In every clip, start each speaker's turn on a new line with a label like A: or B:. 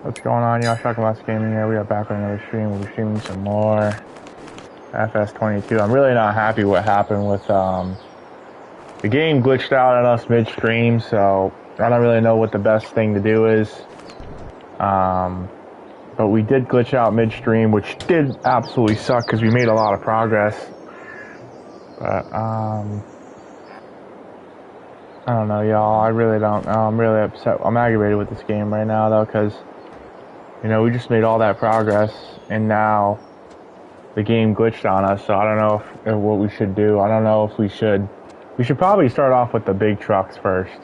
A: What's going on, y'all? Shockabouts Gaming here. We are back on another stream. We'll be streaming some more FS22. I'm really not happy what happened with the game glitched out on us midstream, so I don't really know what the best thing to do is. But we did glitch out midstream, which did absolutely suck because we made a lot of progress. But I don't know, y'all. I really don't know. I'm really upset. I'm aggravated with this game right now, though, because you know, we just made all that progress, and now the game glitched on us, so I don't know if what we should do. I don't know if we should probably start off with the big trucks first.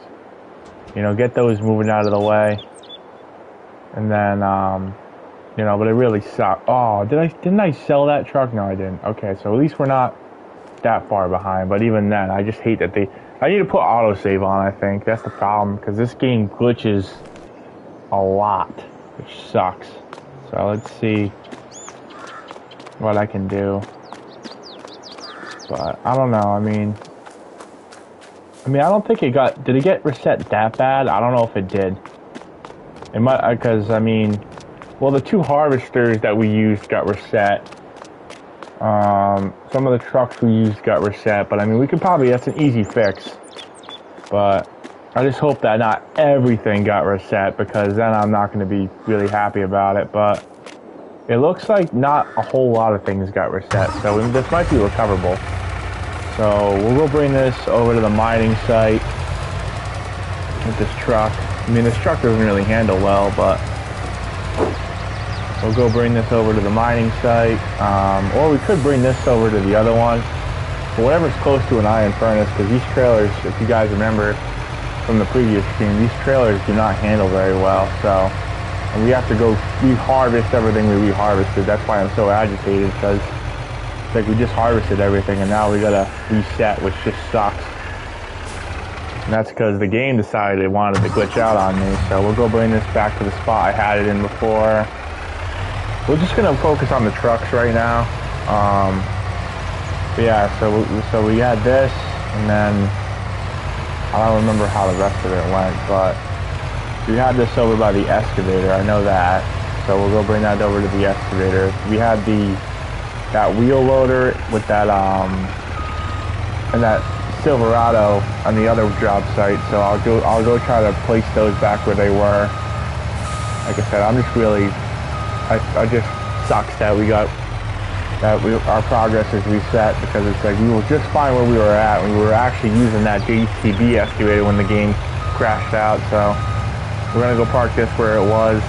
A: You know, get those moving out of the way. And then, you know, but it really sucked. Oh, didn't I sell that truck? No, I didn't. Okay, so at least we're not that far behind, but even then, I just hate that I need to put autosave on, I think. That's the problem, because this game glitches a lot, which sucks. So let's see what I can do. But I don't know. I mean, I don't think did it get reset that bad? I don't know if it did. It might, because I mean, well, the two harvesters that we used got reset. Some of the trucks we used got reset, but I mean, that's an easy fix. But I just hope that not everything got reset, because then I'm not going to be really happy about it. But it looks like not a whole lot of things got reset, so this might be recoverable. So we'll go bring this over to the mining site with this truck. I mean, this truck doesn't really handle well, but we'll go bring this over to the mining site. Or we could bring this over to the other one. But whatever's close to an iron furnace, because these trailers, if you guys remember from the previous stream, these trailers do not handle very well. So, and we have to go re-harvest everything we re-harvested. That's why I'm so agitated, because it's like we just harvested everything and now we gotta reset, which just sucks. And that's because the game decided it wanted to glitch out on me. So we'll go bring this back to the spot I had it in before. We're just gonna focus on the trucks right now. Yeah, so we had this, and then I don't remember how the rest of it went, but we had this over by the excavator. I know that, so we'll go bring that over to the excavator. We had that wheel loader with that and that Silverado on the other job site. So I'll go try to place those back where they were. Like I said, I'm just really, I just sucks that our progress is reset, because it's like we were just fine where we were at. We were actually using that JCB excavator when the game crashed out. So we're gonna go park this where it was.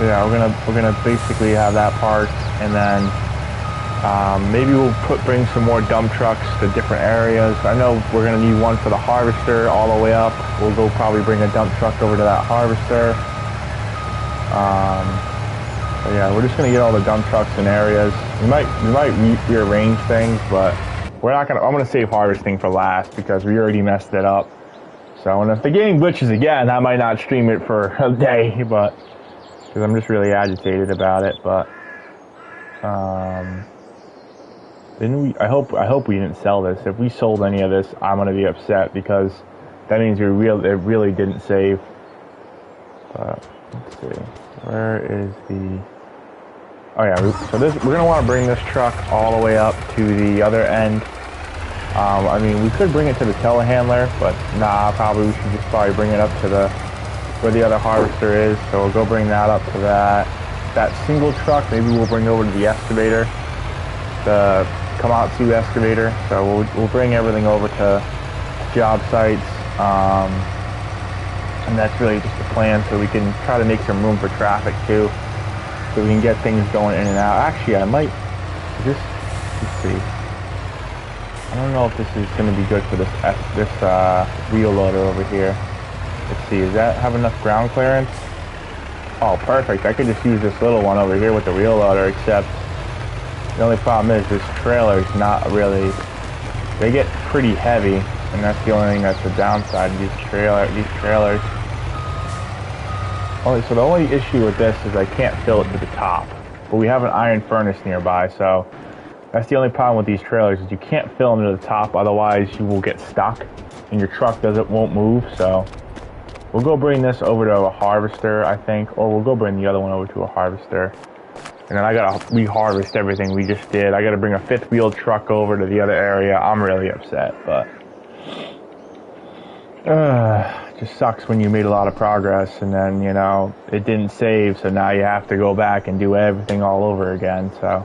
A: Yeah, we're gonna basically have that parked, and then maybe we'll bring some more dump trucks to different areas. I know we're gonna need one for the harvester all the way up. We'll go probably bring a dump truck over to that harvester. So yeah, we're just gonna get all the dump trucks in areas. We might rearrange things, but we're not gonna. I'm gonna save harvesting for last, because we already messed it up. So, and if the game glitches again, I might not stream it for a day, but because I'm just really agitated about it. But I hope we didn't sell this. If we sold any of this, I'm gonna be upset, because that means it really didn't save. But let's see, where is the? Oh yeah, so we're gonna want to bring this truck all the way up to the other end. I mean, we could bring it to the telehandler, but nah, we should just bring it up to where the other harvester is. So we'll go bring that up to that single truck. Maybe we'll bring over to the excavator, the Komatsu excavator. So we'll bring everything over to job sites, and that's really just the plan. So we can try to make some room for traffic too, so we can get things going in and out. Actually, I might let's see. I don't know if this is going to be good for this wheel loader over here. Let's see, does that have enough ground clearance? Oh, perfect. I could just use this little one over here with the wheel loader, except the only problem is this trailer is not really, they get pretty heavy, and that's the only thing that's the downside of these trailers. So the only issue with this is I can't fill it to the top, but we have an iron furnace nearby, so that's the only problem with these trailers, is you can't fill them to the top, otherwise you will get stuck and your truck won't move. So We'll go bring this over to a harvester, I think, or we'll go bring the other one over to a harvester. And then I gotta re-harvest everything we just did. I gotta bring a fifth wheel truck over to the other area. I'm really upset, but it just sucks when you made a lot of progress and then, you know, it didn't save, so now you have to go back and do everything all over again. So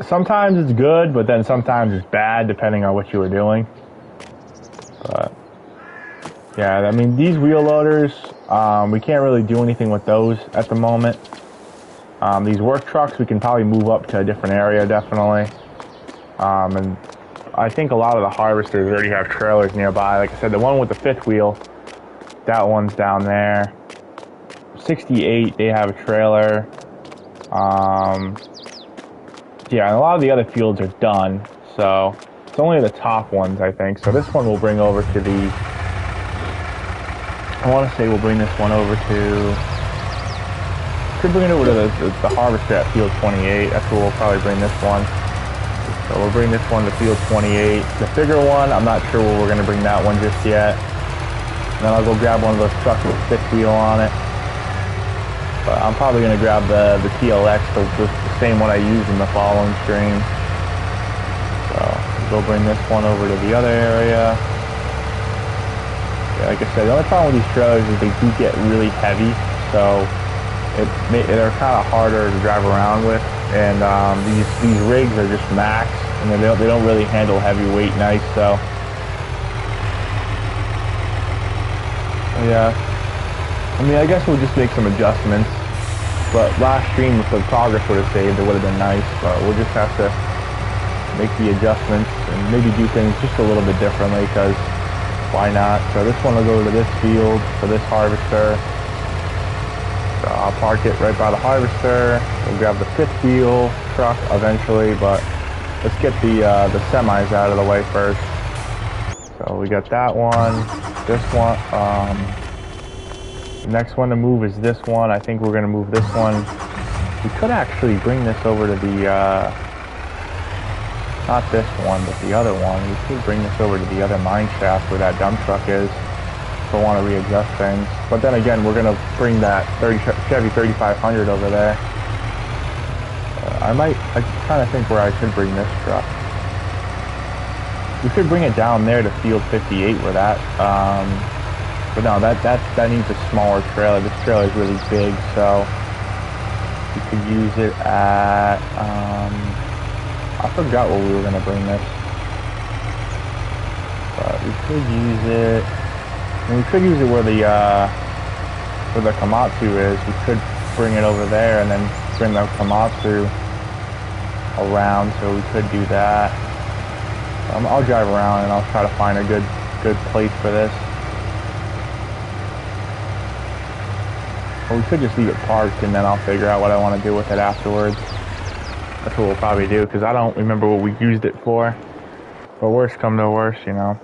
A: sometimes it's good, but then sometimes it's bad depending on what you were doing. But yeah, I mean, these wheel loaders, we can't really do anything with those at the moment. These work trucks, we can probably move up to a different area, definitely. And I think a lot of the harvesters already have trailers nearby. Like I said, the one with the fifth wheel, that one's down there. 68, they have a trailer. Yeah, and a lot of the other fields are done, so it's only the top ones, I think. So this one we'll bring over to the... I want to say we'll bring this one over to... Could bring it over to the harvester at field 28. That's where we'll probably bring this one. So we'll bring this one to field 28. The bigger one, I'm not sure where we're going to bring that one just yet. And then I'll go grab one of those trucks with the fifth wheel on it. But I'm probably going to grab the TLX, the same one I used in the following stream. So we'll go bring this one over to the other area. Yeah, like I said, the only problem with these trailers is they do get really heavy. So they're kind of harder to drive around with, and these rigs are just max, and they don't really handle heavy weight nice. So yeah, I mean, I guess we'll just make some adjustments. But last stream, if the progress would have saved, it would have been nice. But we'll just have to make the adjustments and maybe do things just a little bit differently, because why not? So this one will go to this field for this harvester. So I'll park it right by the harvester. We'll grab the fifth wheel truck eventually, but let's get the semis out of the way first. So we got that one, this one. The next one to move is this one. I think we're going to move this one. We could actually bring this over to the, not this one, but the other one. We could bring this over to the other mine shaft where that dump truck is. I want to readjust things, but then again, we're gonna bring that Chevy 3500 over there. I'm trying to think where I should bring this truck. We could bring it down there to field 58 where that, but no, that needs a smaller trailer. This trailer is really big, so we could use it at, I forgot where we were gonna bring this, but we could use it. And we could use it where the Komatsu is. We could bring it over there and then bring the Komatsu around, so we could do that. I'll drive around and I'll try to find a good place for this. Or we could just leave it parked and then I'll figure out what I want to do with it afterwards. That's what we'll probably do, because I don't remember what we used it for. But worst come to worst, you know.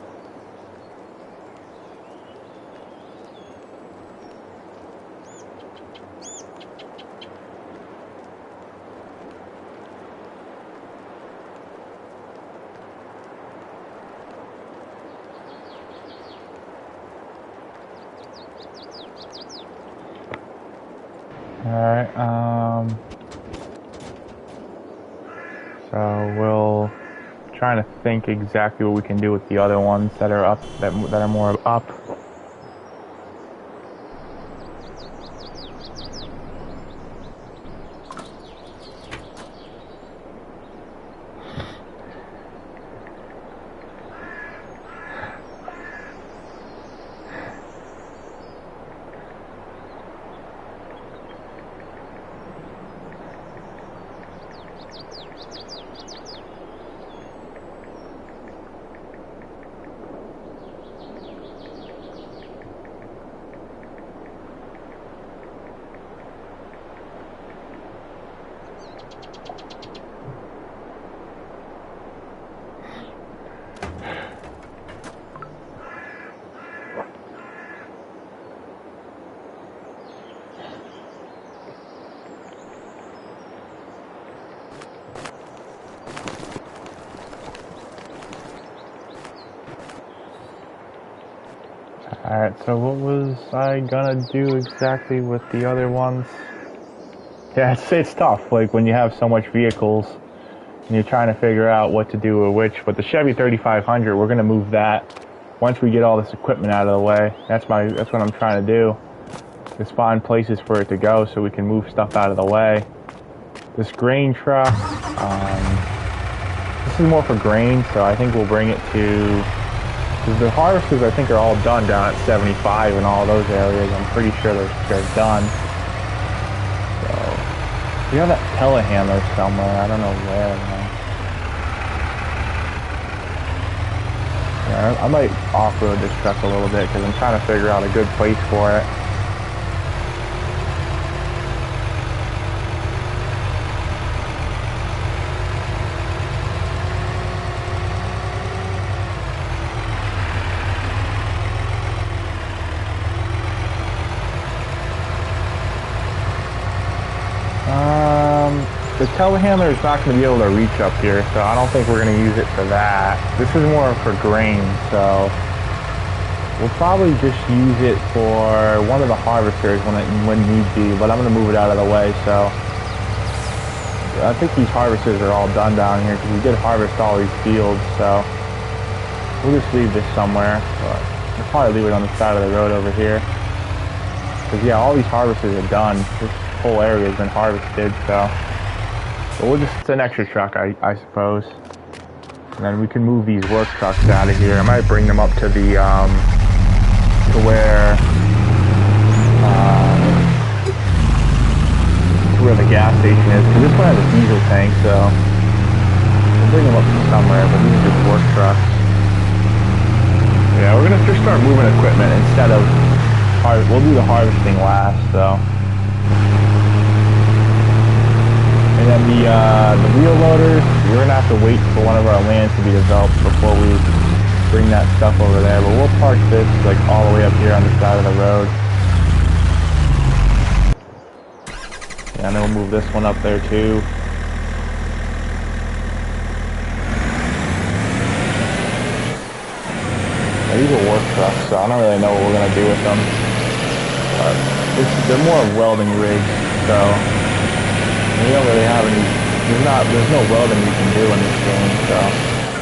A: Alright, so we'll trying to think exactly what we can do with the other ones that are up, that are more up. Alright, so what was I gonna do exactly with the other ones? Yeah, it's tough, like when you have so much vehicles and you're trying to figure out what to do with which, but the Chevy 3500, we're gonna move that once we get all this equipment out of the way. That's what I'm trying to do, is find places for it to go so we can move stuff out of the way. This grain truck, this is more for grain, so I think we'll bring it to, because the harvesters I think are all done down at 75 in all those areas. I'm pretty sure they're done. So we have that telehandler somewhere. I don't know where. Yeah, I might off-road this truck a little bit because I'm trying to figure out a good place for it. The telehandler is not going to be able to reach up here, so I don't think we're going to use it for that. This is more for grain, so we'll probably just use it for one of the harvesters when need be, but I'm going to move it out of the way, so I think these harvesters are all done down here because we did harvest all these fields, so we'll just leave this somewhere. But we'll probably leave it on the side of the road over here. Because yeah, all these harvesters are done. This whole area has been harvested, so it's an extra truck, I suppose. And then we can move these work trucks out of here. I might bring them up to the, to where the gas station is. Because this one has a diesel tank, so we'll bring them up to somewhere, but these are just work trucks. Yeah, we're going to just start moving equipment instead of, we'll do the harvesting last, so. And then the wheel loaders, we're going to have to wait for one of our lands to be developed before we bring that stuff over there. But we'll park this like all the way up here on the side of the road. Yeah, and then we'll move this one up there too. Yeah, these are work trucks, so I don't really know what we're going to do with them. But they're more welding rigs, so we don't really have any, there's no welding we can do in this game, so.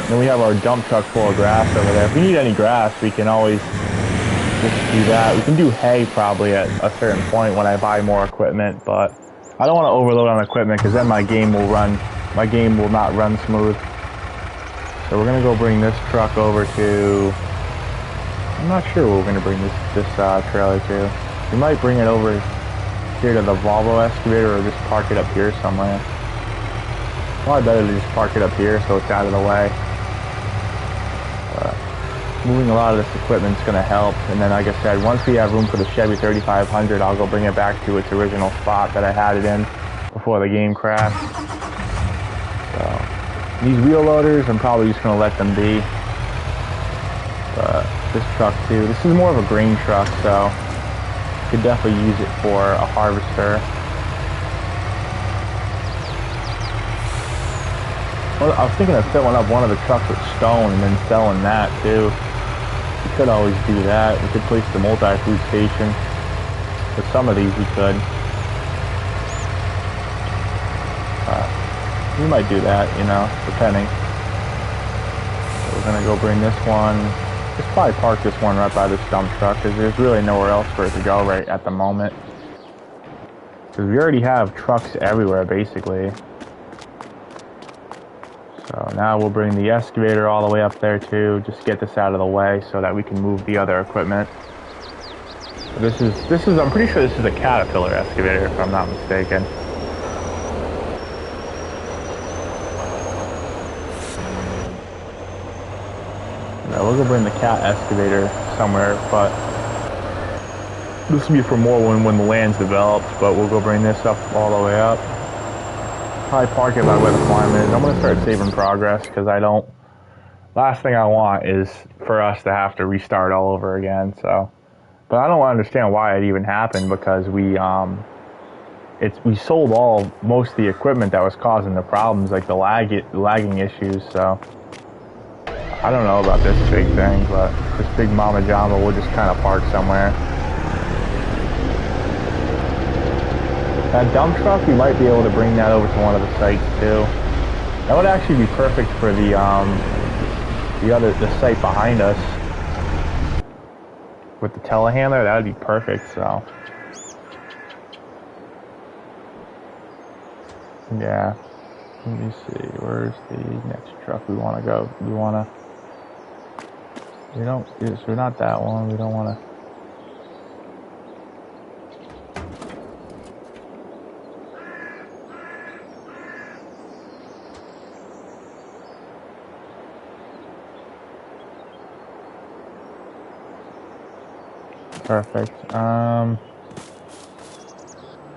A: Then we have our dump truck full of grass over there. If we need any grass, we can always just do that. We can do hay probably at a certain point when I buy more equipment, but I don't want to overload on equipment because then my game will not run smooth. So we're going to go bring this truck over to, I'm not sure where we're going to bring this trailer to. We might bring it over here to the Volvo excavator or just park it up here somewhere. Probably better to just park it up here so it's out of the way. Moving a lot of this equipment is going to help, and then like I said, once we have room for the Chevy 3500, I'll go bring it back to its original spot that I had it in before the game crashed. So these wheel loaders, I'm probably just going to let them be. But this truck too, this is more of a grain truck, so could definitely use it for a harvester. Well, I was thinking of filling up one of the trucks with stone and then selling that too. We could always do that. We could place the multi-fruit station. With some of these we could. We might do that, you know, depending. So we're gonna go bring this one. Just probably park this one right by this dump truck because there's really nowhere else for it to go right at the moment. Because we already have trucks everywhere basically. So now we'll bring the excavator all the way up there too, just get this out of the way so that we can move the other equipment. This is I'm pretty sure this is a Caterpillar excavator if I'm not mistaken. Now we'll go bring the Cat excavator somewhere, but this will be for more when the land's developed, but we'll go bring this up all the way up. Probably park it by where the farm is. I'm going to start saving progress because last thing I want is for us to have to restart all over again, so. But I don't understand why it even happened because we sold most of the equipment that was causing the problems, like the lagging issues, so. I don't know about this big thing, but this big Mama Jamba will just kind of park somewhere. That dump truck, we might be able to bring that over to one of the sites too. That would actually be perfect for the site behind us. With the telehandler, that would be perfect, so. Yeah. Let me see, where's the next truck we want to go? So not that one, we don't want to. Perfect.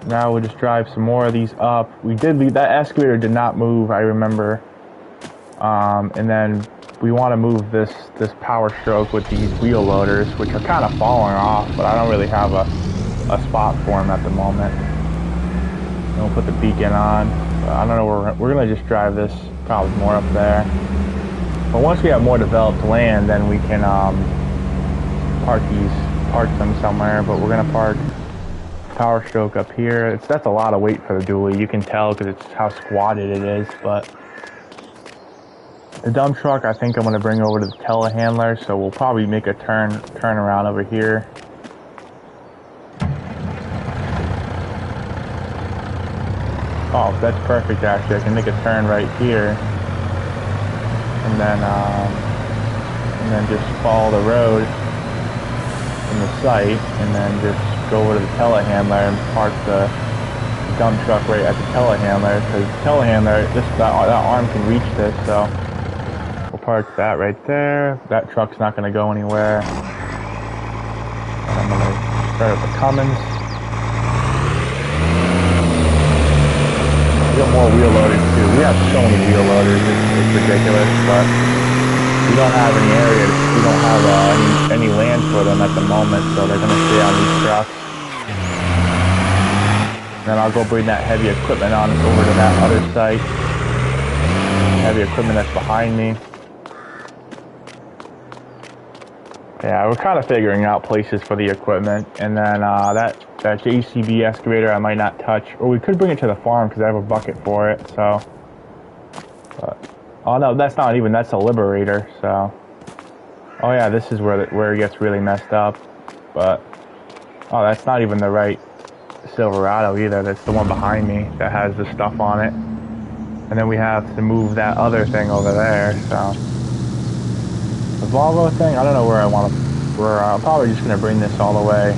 A: Now we'll just drive some more of these up. We did leave, that excavator did not move, I remember. And then we want to move this Power Stroke with these wheel loaders, which are kind of falling off, but I don't really have a spot for them at the moment. And we'll put the beacon on. I don't know, we're going to just drive this probably more up there. But once we have more developed land, then we can park them somewhere, but we're going to park Power Stroke up here. That's a lot of weight for the dually. You can tell because it's how squatted it is, but the dump truck I think I'm going to bring over to the telehandler, so we'll probably make a turn around over here. Oh, that's perfect actually. I can make a turn right here and then just follow the road from the site and then just go over to the telehandler and park the dump truck right at the telehandler, because the telehandler, that arm can reach this, so we'll park that right there. That truck's not going to go anywhere. And I'm going to start up the Cummins. We got more wheel loaders too. We have so many wheel loaders, it's ridiculous, but we don't have any area, we don't have any land for them at the moment, so they're going to stay on these trucks. Then I'll go bring that heavy equipment on over to that other site. Heavy equipment that's behind me. Yeah, we're kind of figuring out places for the equipment. And then that JCB excavator I might not touch. Or we could bring it to the farm because I have a bucket for it, so. But, oh no, that's not even, that's a Liberator, so. Oh yeah, this is where it gets really messed up. But, oh, that's not even the right Silverado either. That's the one behind me that has the stuff on it. And then we have to move that other thing over there, so. The Volvo thing, I don't know where I want to, I'm probably just going to bring this all the way.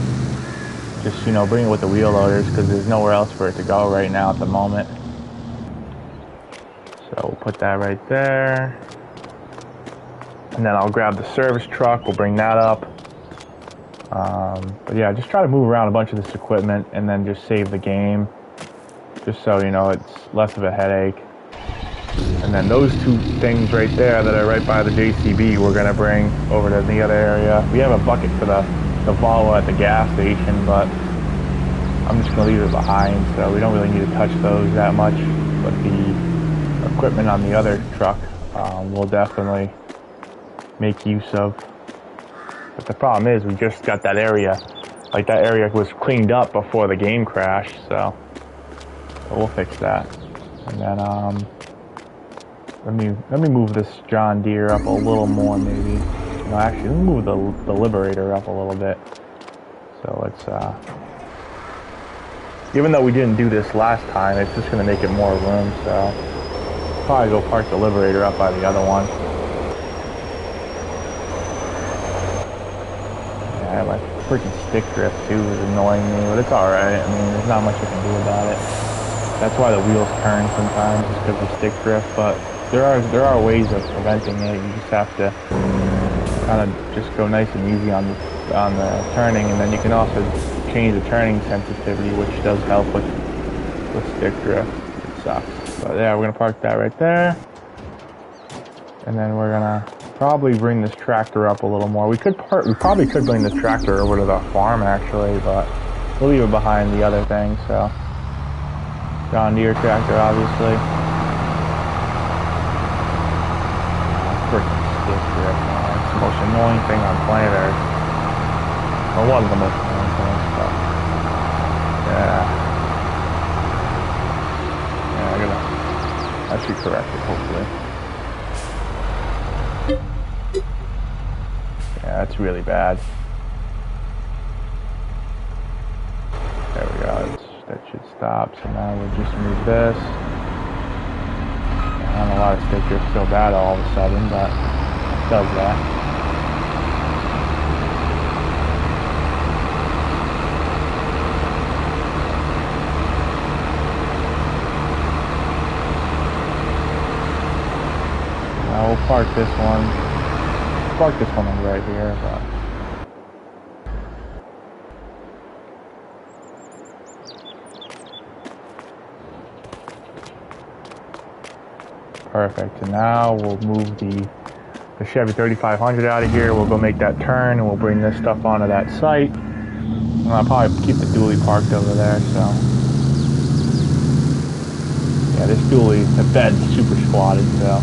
A: Just, bring it with the wheel loaders because there's nowhere else for it to go right now at the moment. So we'll put that right there. And then I'll grab the service truck, we'll bring that up. But yeah, just try to move around a bunch of this equipment and then just save the game. Just so, it's less of a headache. And then those two things right there that are right by the JCB, we're going to bring over to the other area. We have a bucket for the Volvo at the gas station, but I'm just going to leave it behind, so we don't really need to touch those that much. But the equipment on the other truck, we'll definitely make use of. But the problem is we just got that area, that area was cleaned up before the game crashed, so we'll fix that. And then, let me move this John Deere up a little more, maybe. No, actually, let me move the Liberator up a little bit. So let's, even though we didn't do this last time, it's just going to make it more room, so probably go park the Liberator up by the other one. Yeah, my freaking stick drift too is annoying me, but it's alright. I mean, there's not much I can do about it. That's why the wheels turn sometimes, just because of stick drift, but there are ways of preventing it. You just have to kind of just go nice and easy on the turning, and then you can also change the turning sensitivity, which does help with stick drift. It sucks. But yeah, we're gonna park that right there, and then we're gonna probably bring this tractor up a little more. We probably could bring this tractor over to the farm actually, but we'll leave it behind the other thing. So John Deere tractor, obviously. Freaking stick drift. annoying thing on planet Earth. Or one of the most annoying things, but yeah. I should correct it, hopefully. Yeah, that's really bad. There we go. That should stop. So now we'll just move this. I don't know why the stick drift's so bad all of a sudden, but it does that. We'll park this one. Park this one right here, but perfect. And now we'll move the Chevy 3500 out of here. We'll go make that turn, and we'll bring this stuff onto that site. And I'll probably keep the dually parked over there. So yeah, this dually, the bed's super squatted, so.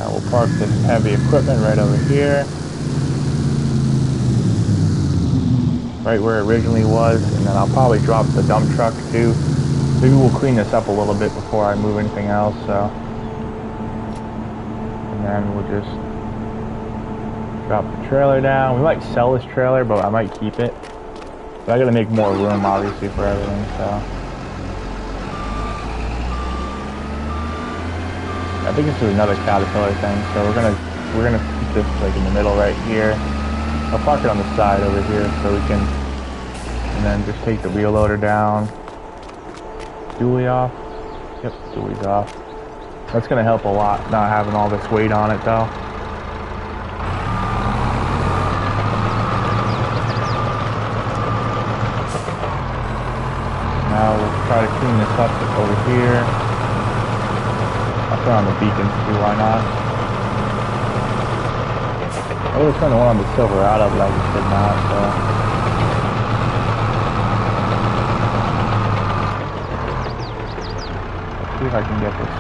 A: We'll park this heavy equipment right over here. Right where it originally was, and then I'll probably drop the dump truck too. Maybe we'll clean this up a little bit before I move anything else, so. And then we'll just drop the trailer down. We might sell this trailer, but I might keep it. But I gotta make more room, obviously, for everything, so. I think this is another Caterpillar thing, so we're gonna put this like in the middle right here. I'll park it on the side over here so we can, and then just take the wheel loader down. Dually off. Yep, dually's off. That's gonna help a lot, not having all this weight on it though. Now we'll try to clean this up over here. I'll turn on the beacons too, why not? I would have turned the one on the Silverado, but I just did not, so. Let's see if I can get this.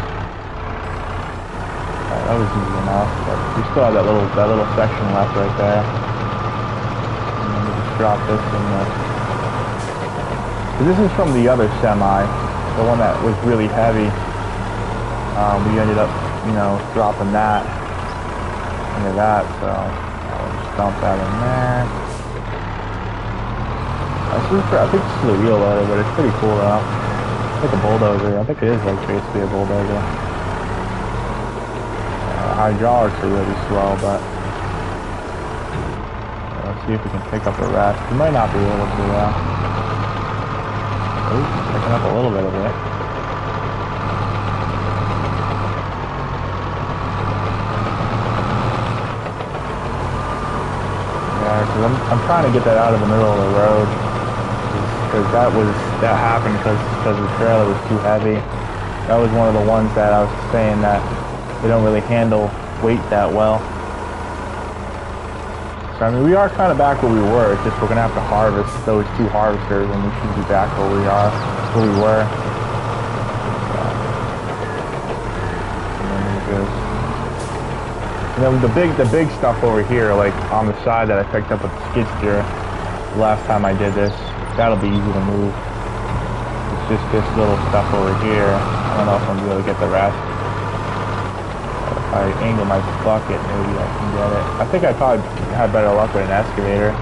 A: Alright, that was easy enough, but we still have that little section left right there. And then we just drop this in there. So this is from the other semi, the one that was really heavy. We ended up, dropping that into that, so I'll just dump that in there. I think this is a wheel loader, but it's pretty cool though. It's like a bulldozer. I think it is like basically a bulldozer. Hydraulics are really slow, but let's see if we can pick up the rest. We might not be able to. Picking up a little bit of it. Because I'm trying to get that out of the middle of the road, because that happened because the trailer was too heavy. That was one of the ones that I was saying that they don't really handle weight that well. So I mean, we are kind of back where we were. It's just we're gonna have to harvest those two harvesters, and we should be back where we were. And then the big stuff over here, like on the side that I picked up with the skid steer the last time I did this, that'll be easy to move. It's just this little stuff over here. I don't know if I'm gonna be able to get the rest. If I angle my bucket, maybe I can get it. I think I probably had better luck with an excavator.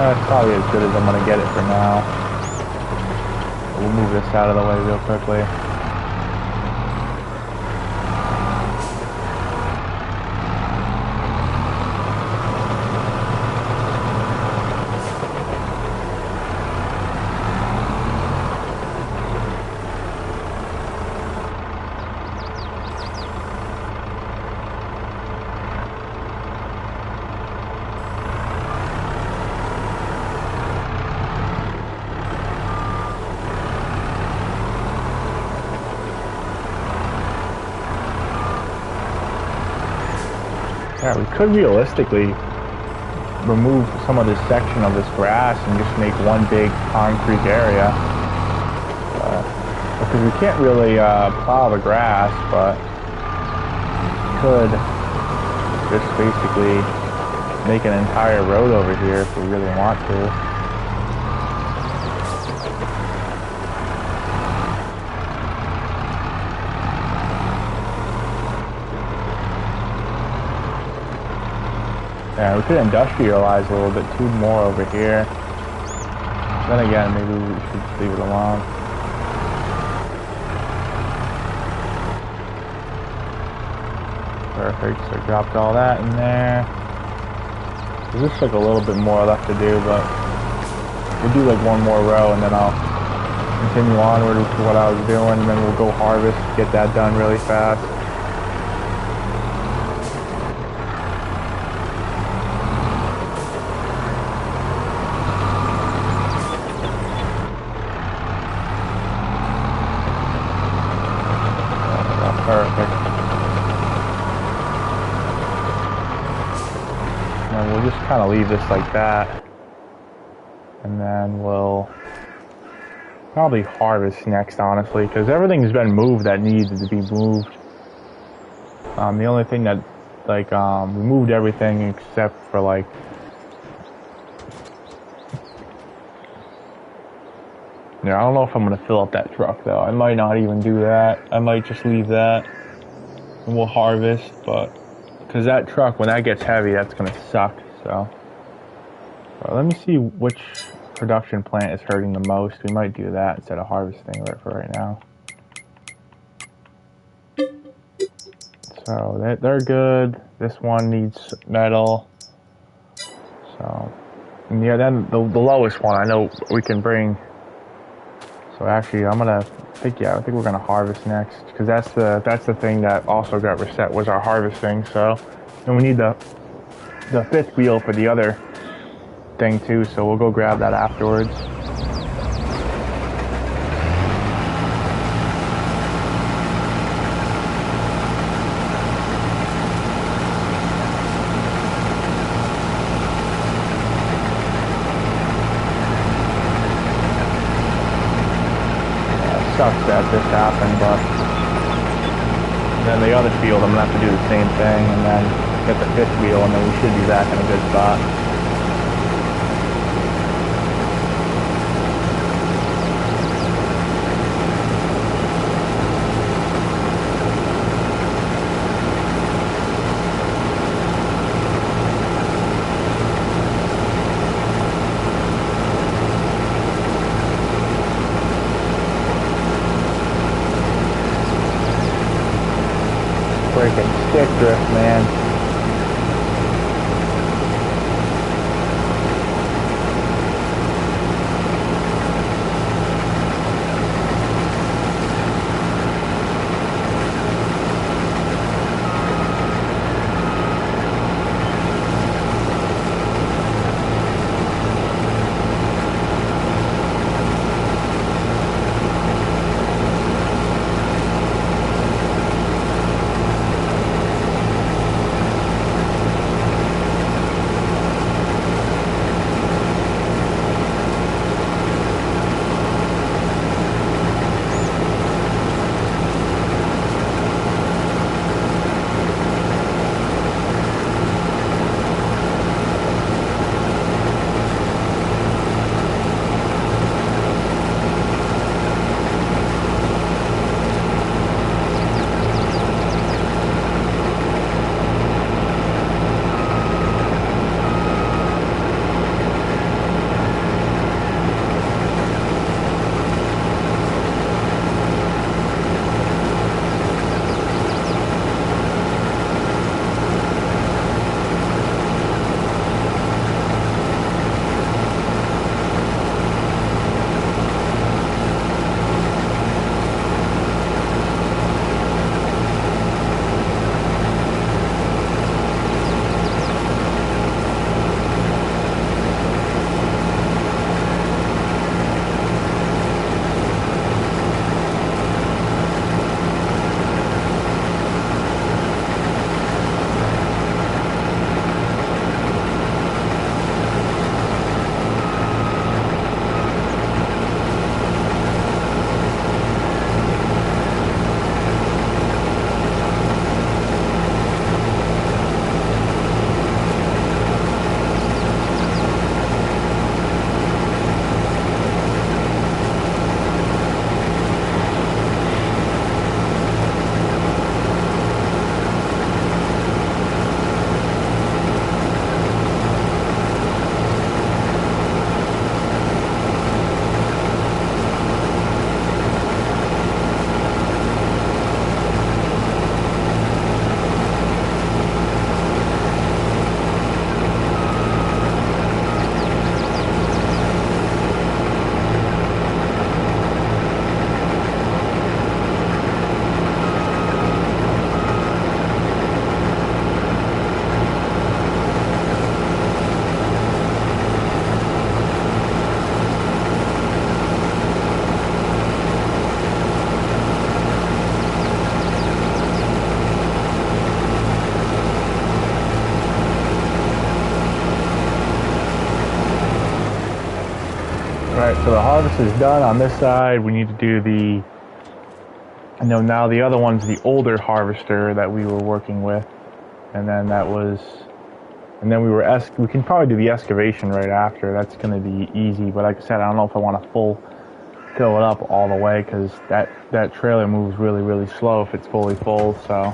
A: It's probably as good as I'm gonna get it for now. We'll move this out of the way real quickly. Yeah, we could realistically remove some of this section of this grass and just make one big concrete area. because we can't really plow the grass, but could just basically make an entire road over here if we really want to. Yeah, we could industrialize a little bit too more over here. Then again, maybe we should just leave it alone. Perfect, so I dropped all that in there. There's just like a little bit more left to do, but we'll do like one more row and then I'll continue onward with what I was doing, and then we'll go harvest, get that done really fast. Perfect. And we'll just kind of leave this like that. And then we'll probably harvest next, honestly, because everything's been moved that needed to be moved. The only thing that, like, we moved everything except for, like, yeah, I don't know if I'm going to fill up that truck, though. I might not even do that. I might just leave that and we'll harvest, but because that truck, when that gets heavy, that's going to suck, so. Let me see which production plant is hurting the most. We might do that instead of harvesting right for right now. So they're good. This one needs metal. So, and yeah, then the lowest one I know we can bring. So actually, I think we're gonna harvest next, because that's the thing that also got reset was our harvesting. So, and we need the fifth wheel for the other thing too. So we'll go grab that afterwards. Sucks that this happened, but then the other field I'm gonna have to do the same thing and then get the fifth wheel, and then we should be back in a good spot. Freaking stick drift, man. so the harvest is done on this side. We need to do the, now the other one's the older harvester that we were working with. And then we can probably do the excavation right after. That's going to be easy. But like I said, I don't know if I want to fill it up all the way because that trailer moves really, really slow if it's fully full. So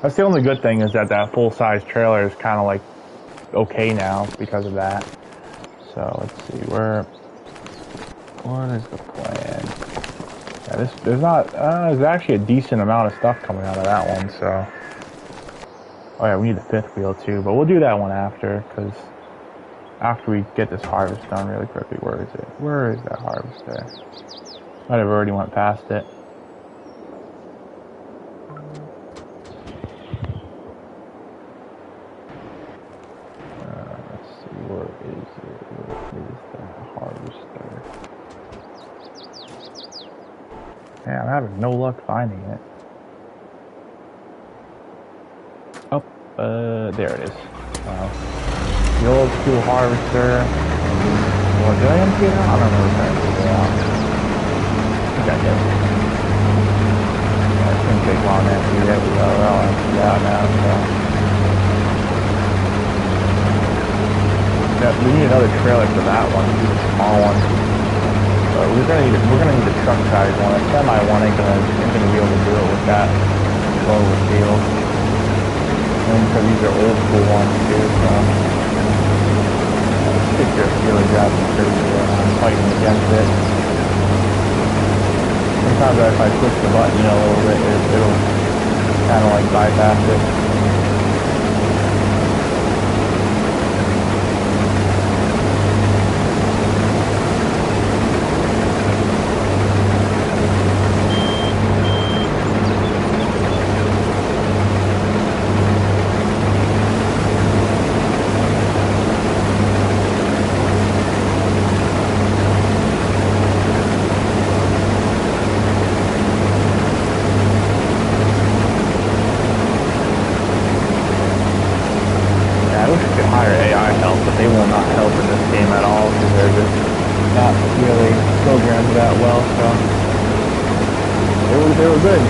A: that's the only good thing is that full-size trailer is kind of like okay now because of that. So let's see, what is the plan? Yeah, there's actually a decent amount of stuff coming out of that one, so. Oh yeah, we need the fifth wheel too, but we'll do that one after, because after we get this harvest done really quickly. Where is it? Where is that harvest there? Might have already went past it. Let's see, where is it? Where is that harvester? Yeah, I'm having no luck finding it. Oh, there it is. The old school harvester. Well, did I empty it out? I don't remember if I emptied it out. I think I did. Yeah, it shouldn't take long to empty it. There we go. I'll empty it out now, so. Yeah, we need another trailer for that one, the small one. But we're gonna need a truck size one. A semi one ain't gonna be able to do it with that lower field. And because these are old school ones too, so it's just really driving me crazy when I'm fighting against it. Sometimes if I push the button a little bit, it'll kind of like bypass it.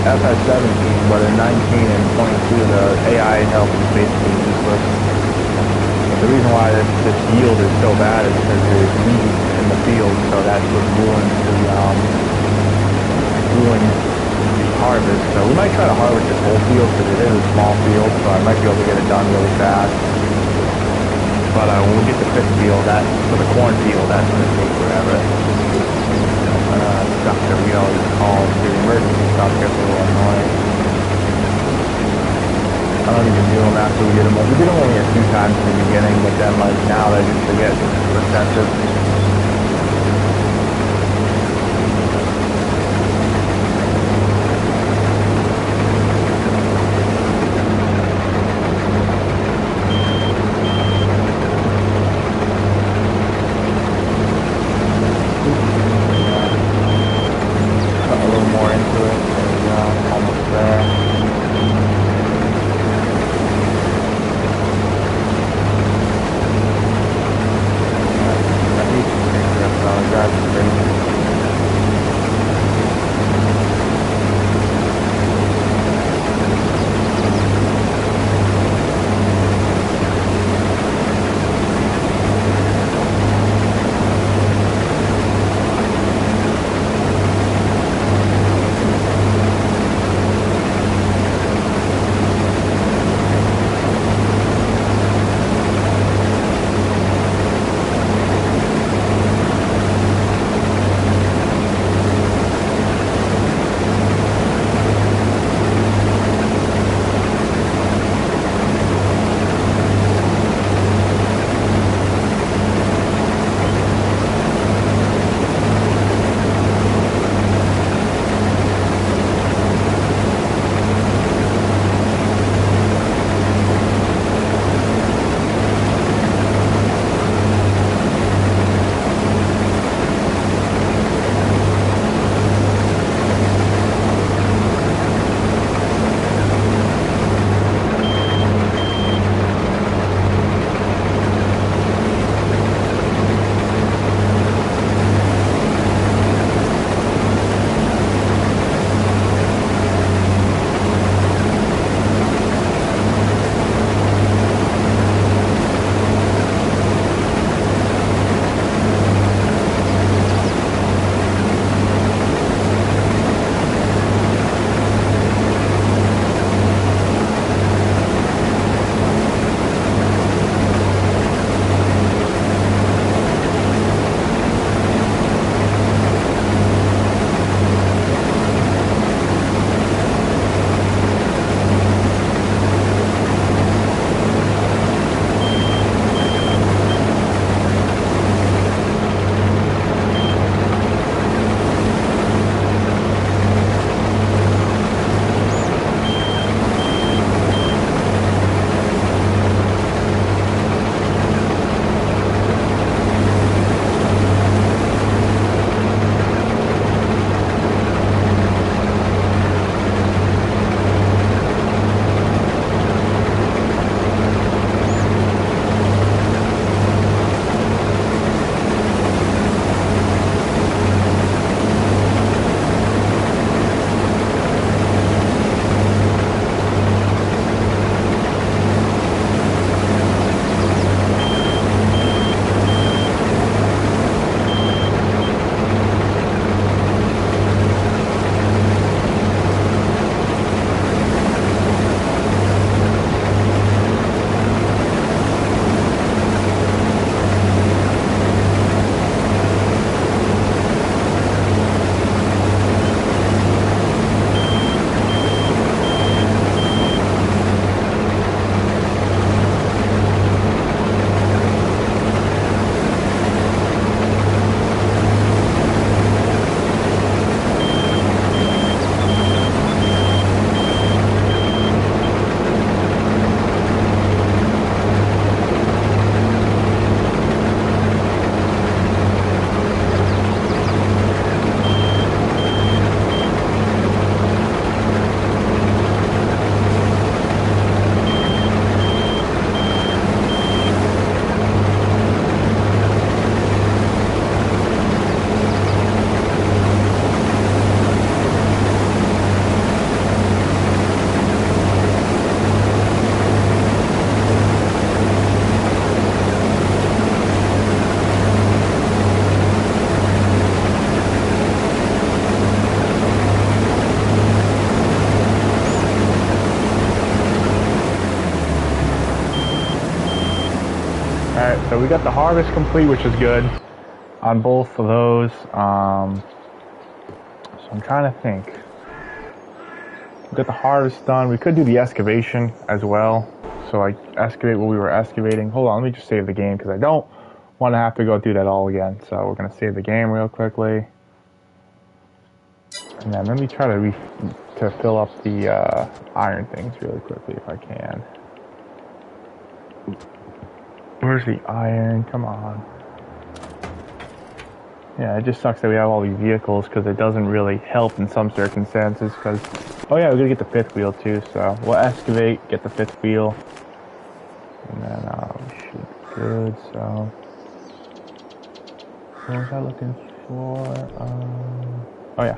A: FS17, but in 19 and 22, the AI help is basically useless. But the reason why this yield is so bad is because there's weeds in the field, so that's what ruins the harvest. So we might try to harvest this whole field because it is a small field, so I might be able to get it done really fast. But when we get the fifth field, for the cornfield, that's going to take forever. Sucker, we always call the emergency sucker, it's a little annoying. I don't even do them after we get them. We did them only a few times in the beginning, but then like now they just forget recessive. so we got the harvest complete, which is good on both of those. So I'm trying to think. We got the harvest done. We could do the excavation as well. So like excavate what we were excavating. Hold on, let me just save the game because I don't want to have to go through that all again. So we're gonna save the game real quickly, and then let me try to fill up the iron things really quickly if I can. Where's the iron? Come on. Yeah, it just sucks that we have all these vehicles because it doesn't really help in some circumstances. Because, oh yeah, we're gonna get the fifth wheel too. So we'll excavate, get the fifth wheel, and then we should be good. So what was I looking for? Oh yeah.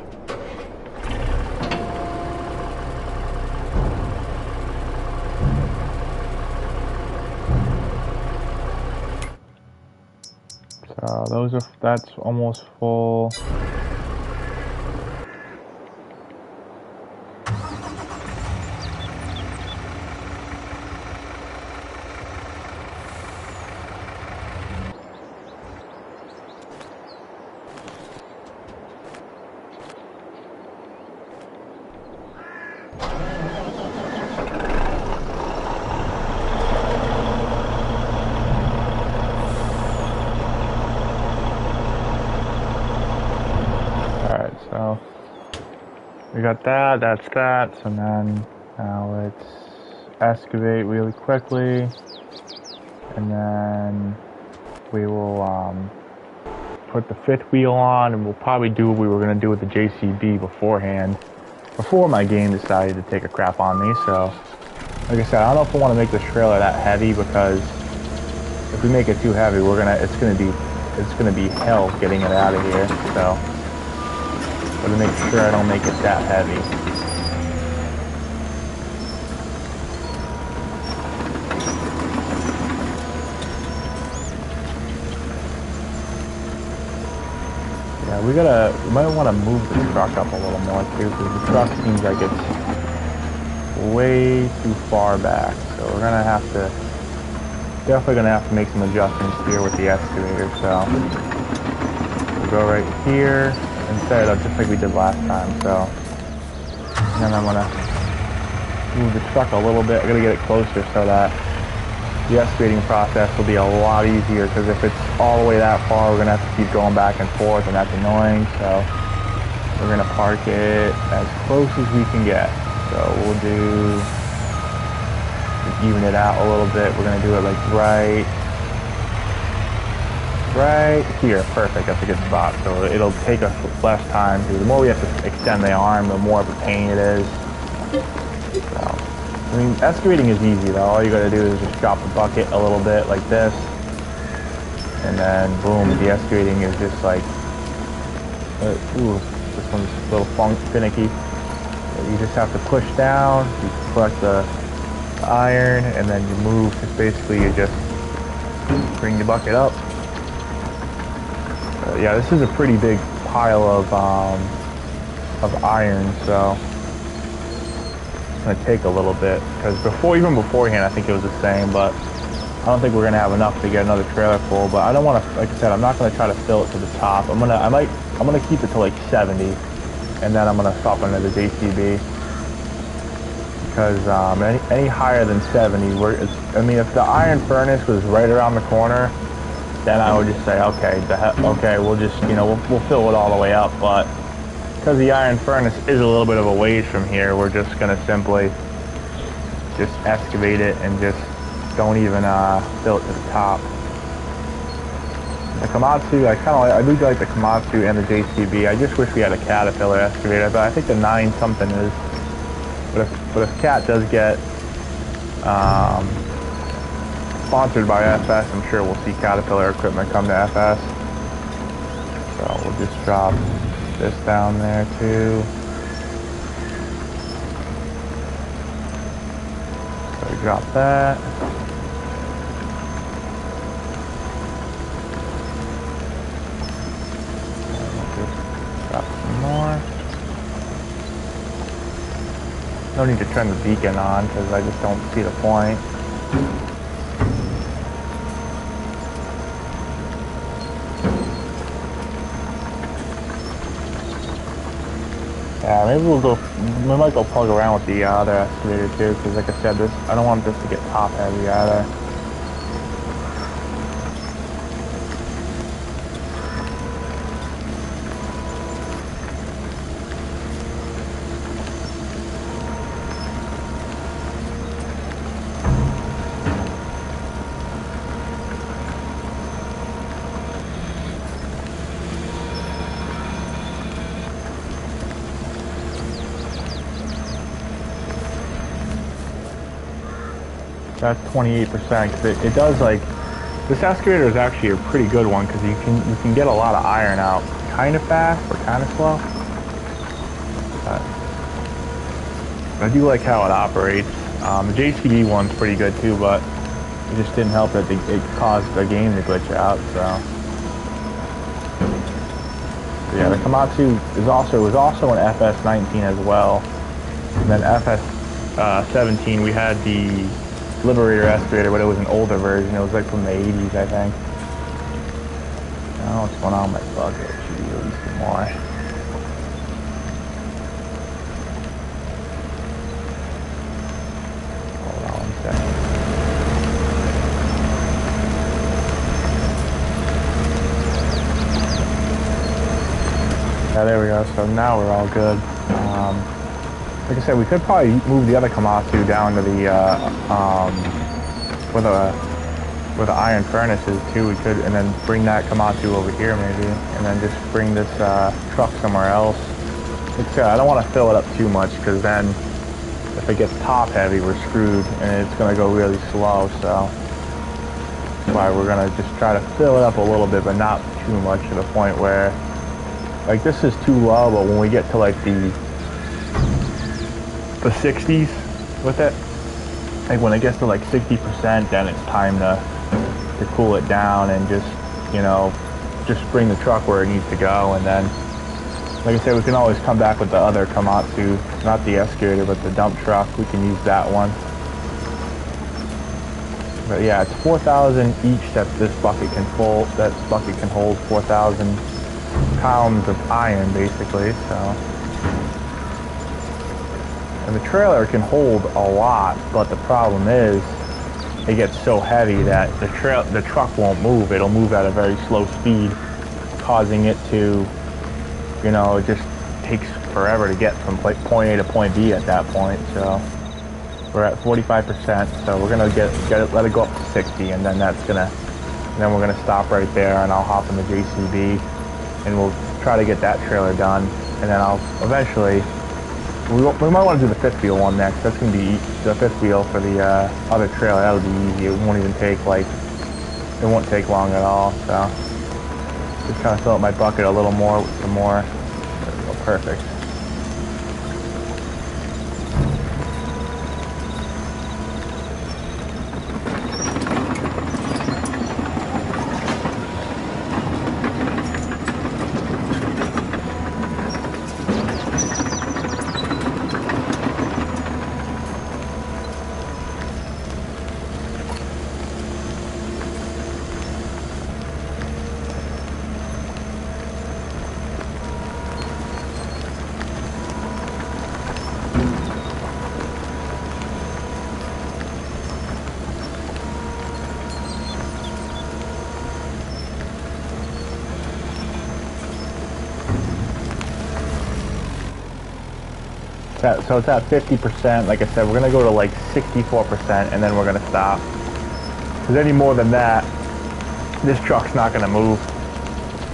A: So that's almost full. So we got that, that's that. So then now let's excavate really quickly, and then we will put the fifth wheel on, and we'll probably do what we were going to do with the JCB beforehand, before my game decided to take a crap on me. So like I said, I don't know if I want to make this trailer that heavy, because if we make it too heavy, it's gonna be hell getting it out of here. So I'm gonna make sure I don't make it that heavy. Yeah, we might want to move the truck up a little more too, because the truck seems like it's way too far back. So we're definitely gonna have to make some adjustments here with the excavator. So we'll go right here instead of just like we did last time. So and then I'm gonna move the truck a little bit. I'm gonna get it closer so that the excavating process will be a lot easier, because if it's all the way that far, we're gonna have to keep going back and forth, and that's annoying. So we're gonna park it as close as we can get. So we'll even it out a little bit. We're gonna do it like right here. Perfect. That's a good spot. So it'll take us less time. The more we have to extend the arm, the more of a pain it is. So, I mean, excavating is easy though. All you gotta do is just drop the bucket a little bit like this, and then boom, the excavating is just like, ooh, this one's a little finicky. You just have to push down, you collect the iron, and then you move. Just basically, you just bring the bucket up. Yeah, this is a pretty big pile of iron, so it's gonna take a little bit, because even beforehand, I think it was the same, but I don't think we're gonna have enough to get another trailer full. But I don't want to, like I said, I'm not gonna try to fill it to the top. I'm gonna keep it to like 70, and then I'm gonna stop under the JCB, because any higher than 70, I mean, if the iron furnace was right around the corner, then I would just say, okay, we'll just, we'll fill it all the way up. But because the iron furnace is a little bit of a ways from here, we're just gonna simply just excavate it and just don't even fill it to the top. The Komatsu, I do like the Komatsu and the JCB. I just wish we had a Caterpillar excavator, but I think the 9 something is. But if Cat does get sponsored by FS, I'm sure we'll see Caterpillar equipment come to FS. So we'll just drop this down there too. So we drop that. And we'll just drop some more. No need to turn the beacon on, because I just don't see the point. Yeah, maybe we'll go. We might go plug around with the other excavator too, because like I said, this I don't want this to get top heavy either. That's 28%, because it does like, this excavator is actually a pretty good one because you can get a lot of iron out kind of fast or kind of slow. I do like how it operates. The JCB one's pretty good too, but it just didn't help that it caused the game to glitch out. So yeah, the Komatsu was also an FS19 as well, and then FS17 we had the Liberator excavator, but it was an older version. It was like from the 80s, I think. I don't know what's going on with my bucket. It should be releasing more. Hold on one second. Yeah, there we go. So now we're all good. Like I said, we could probably move the other Komatsu down to the where the iron furnace is too. We could, and then bring that Komatsu over here maybe, and then just bring this truck somewhere else. Like I said, I don't want to fill it up too much because then if it gets top heavy, we're screwed, and it's going to go really slow. So that's why we're going to just try to fill it up a little bit, but not too much to the point where, like, this is too low. But when we get to like the 60s with it, like when it gets to like 60%, then it's time to cool it down and just, you know, just bring the truck where it needs to go. And then, like I said, we can always come back with the other Komatsu, not the excavator, but the dump truck. We can use that one. But yeah, it's 4,000 each that this bucket can hold. That bucket can hold 4,000 pounds of iron, basically. So. And the trailer can hold a lot, but the problem is it gets so heavy that the truck won't move. It'll move at a very slow speed, causing it to, you know, it just takes forever to get from point A to point B at that point. So we're at 45%, so we're gonna let it go up to 60, and then then we're gonna stop right there, and I'll hop in the JCB, and we'll try to get that trailer done, and then I'll eventually. We might want to do the fifth wheel one next. That's going to be the fifth wheel for the other trailer. That'll be easy. It won't even take it won't take long at all. So just kind of fill up my bucket a little more with some more. There we go. Perfect. So it's at 50%. Like I said, we're going to go to like 64%, and then we're going to stop. Because any more than that, this truck's not going to move.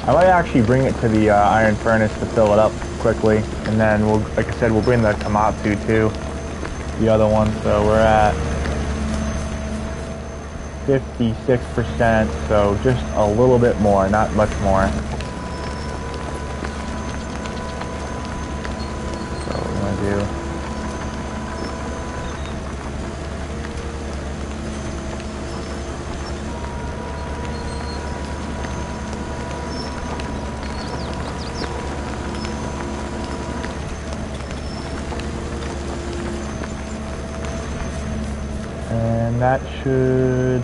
A: I might actually bring it to the iron furnace to fill it up quickly, and then we'll, like I said, we'll bring the Komatsu too, the other one. So we're at 56%, so just a little bit more, not much more. Do. And that should,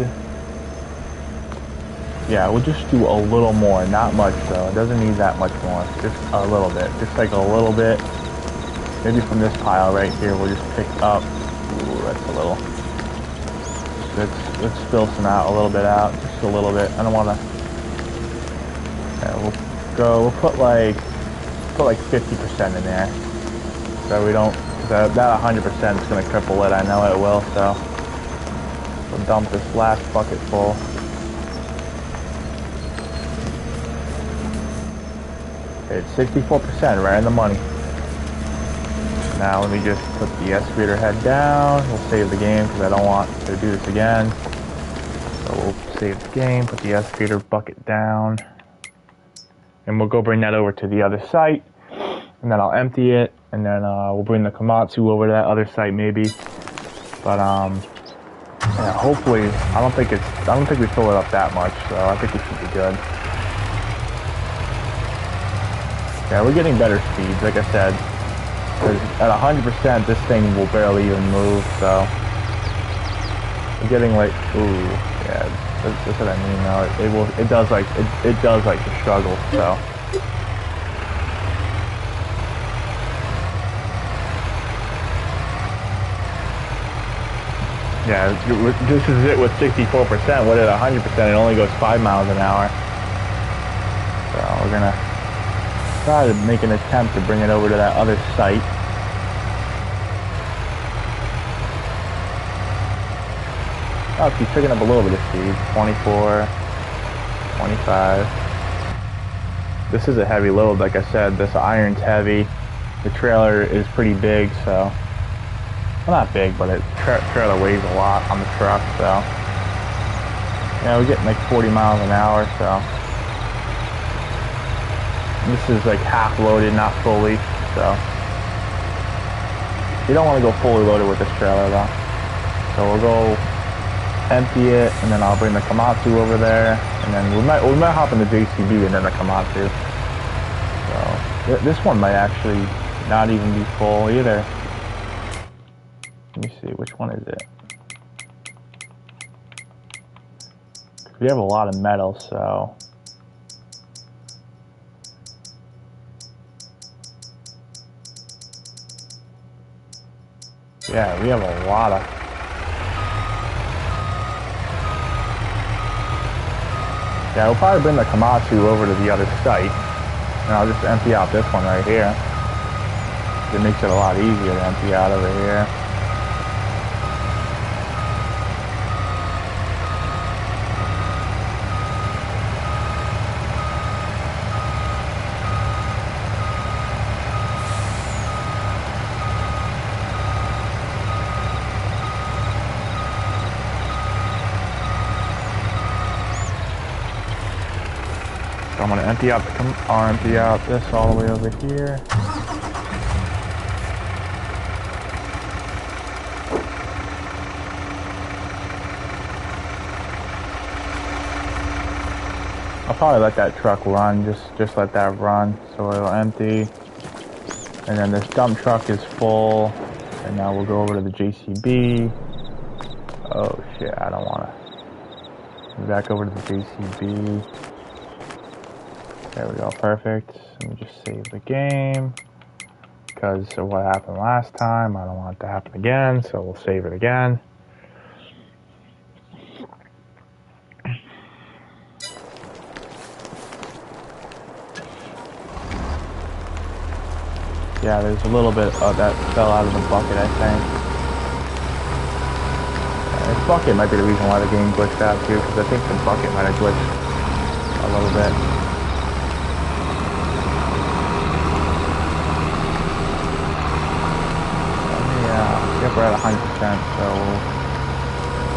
A: yeah, we'll just do a little more, not much though. It doesn't need that much more, just a little bit, just like a little bit. maybe from this pile right here, we'll just pick up. Ooh, that's a little. Let's spill some out, a little bit out, just a little bit. I don't want to. Yeah, we'll put like 50% in there, so we don't. That 100% is going to cripple it. I know it will. So we'll dump this last bucket full. It's 64%, right in the money. Now let me just put the excavator head down. We'll save the game because I don't want to do this again. So we'll save the game, put the excavator bucket down, and we'll go bring that over to the other site. And then I'll empty it, and then we'll bring the Komatsu over to that other site maybe. But yeah, hopefully I don't think we fill it up that much, so I think we should be good. Yeah, we're getting better speeds, like I said. At 100%, this thing will barely even move, so we're getting like, ooh, yeah, that's what I mean. No, it does like to struggle, so. Yeah, this is it with 64%. What at 100%, it only goes 5 miles an hour. So we're gonna try to make an attempt to bring it over to that other site. Oh, she's picking up a little bit of speed. 24, 25. This is a heavy load, like I said. This iron's heavy. The trailer is pretty big, so. Well, not big, but it trailer weighs a lot on the truck, so. Yeah, we're getting like 40 miles an hour, so. This is like half loaded, not fully, so. You don't want to go fully loaded with this trailer though. So we'll go empty it, and then I'll bring the Komatsu over there, and then we might hop in the JCB and then the Komatsu. So this one might actually not even be full either. Let me see, which one is it? We have a lot of metal, so. Yeah, we have a lot of. Yeah, we'll probably bring the Komatsu over to the other site, and I'll just empty out this one right here. It makes it a lot easier to empty out over here. So I'm going to empty out this all the way over here. I'll probably let that truck run, just let that run, so it'll empty. And then this dump truck is full, and now we'll go over to the JCB. Oh shit, I don't want to. Back over to the JCB. There we go, perfect. Let me just save the game. Because of what happened last time, I don't want it to happen again, so we'll save it again. Yeah, there's a little bit of that fell out of the bucket, I think. Yeah, this bucket might be the reason why the game glitched out too, because I think the bucket might have glitched a little bit. Yep, we're at 100%, so we'll